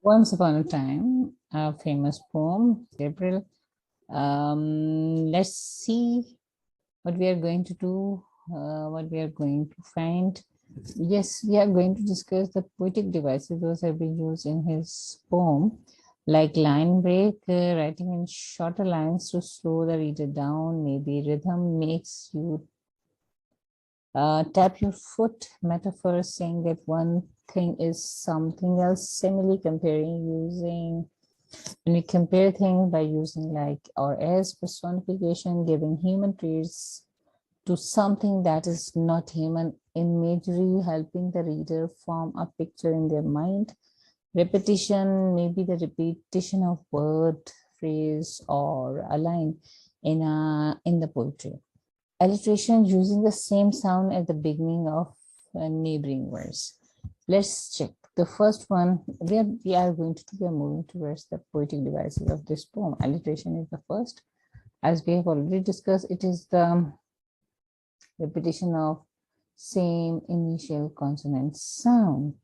Once upon a time, a famous poem, Gabriel. Let's see what we are going to do, what we are going to find. Yes, we are going to discuss the poetic devices those have been used in his poem, like line break, writing in shorter lines to slow the reader down. Maybe rhythm makes you tap your foot, metaphor saying that one thing is something else, simile comparing using when we compare things by using like or as personification, giving human traits to something that is not human, imagery, helping the reader form a picture in their mind, repetition, maybe the repetition of word, phrase, or a line in the poetry. Alliteration using the same sound at the beginning of a neighboring verse. Let's check. The first one, we are going to we are moving towards the poetic devices of this poem. Alliteration is the first. As we have already discussed, it is the repetition of same initial consonant sound.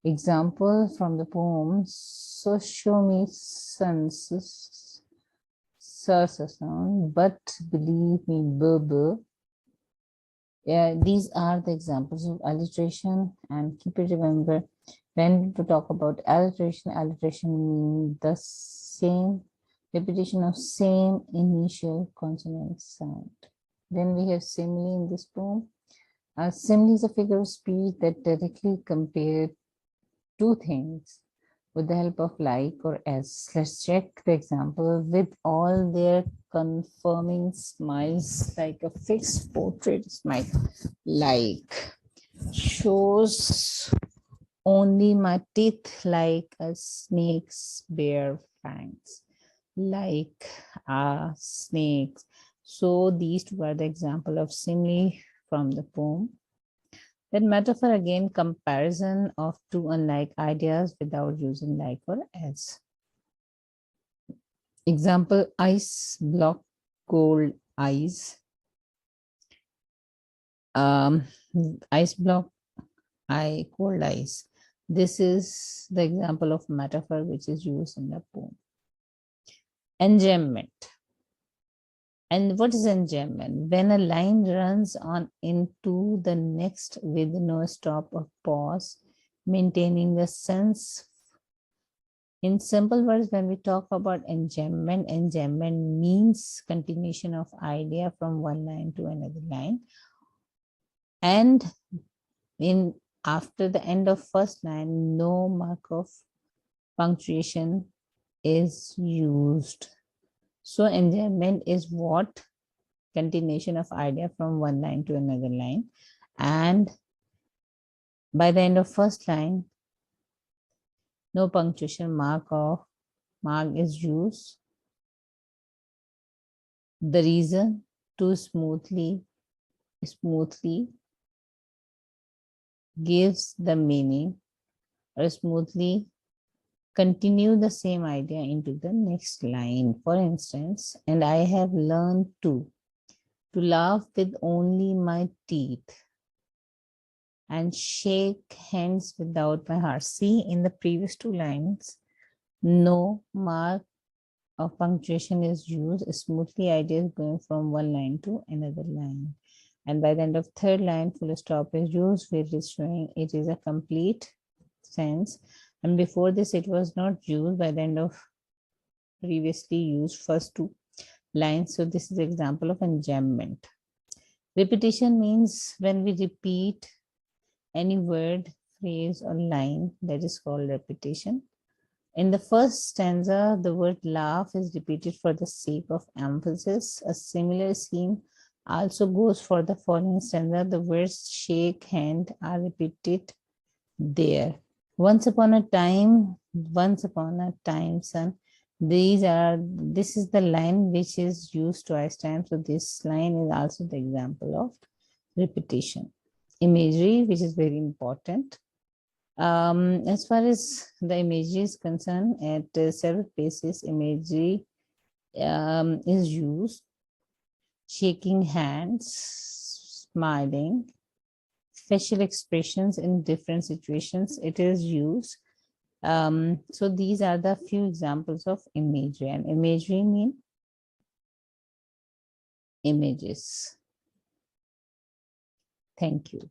Example from the poem, so show me senses, sound, but believe me, bubble. Yeah, these are the examples of alliteration, and keep it remember when we talk about alliteration, alliteration means the same repetition of same initial consonant sound. Then we have simile in this poem. Simile is a figure of speech that directly compares two things with the help of like or as. Let's check the example with all their confirming smiles like a fixed portrait smile. Like shows only my teeth like a snake's bare fangs. Like a snake. So these two are the example of simile from the poem. Then metaphor again, comparison of two unlike ideas without using like or as. Example, ice block cold ice. Um, Ice block cold ice. This is the example of metaphor which is used in the poem. Enjambment. And what is enjambment? When a line runs on into the next with no stop or pause, maintaining the sense. In simple words, when we talk about enjambment, enjambment means continuation of idea from one line to another line. And in after the end of first line, no mark of punctuation is used. So enjambment is what? Continuation of idea from one line to another line. And by the end of first line, no punctuation mark is used. The reason to smoothly gives the meaning or smoothly continue the same idea into the next line. For instance, and I have learned to laugh with only my teeth and shake hands without my heart. See, in the previous two lines, no mark of punctuation is used. Smoothly idea is going from one line to another line. And by the end of third line, full stop is used, which is showing it is a complete sense. And before this, it was not used by the end of previously used first two lines. So this is example of enjambment. Repetition means when we repeat any word, phrase, or line, that is called repetition. In the first stanza, the word laugh is repeated for the sake of emphasis. A similar scheme also goes for the following stanza. The words shake hand are repeated there. Once upon a time, son. This is the line which is used twice times. So this line is also the example of repetition. Imagery, which is very important. As far as the imagery is concerned, at several places, imagery is used. Shaking hands, smiling, facial expressions in different situations, it is used. So these are the few examples of imagery, and imagery mean images. Thank you.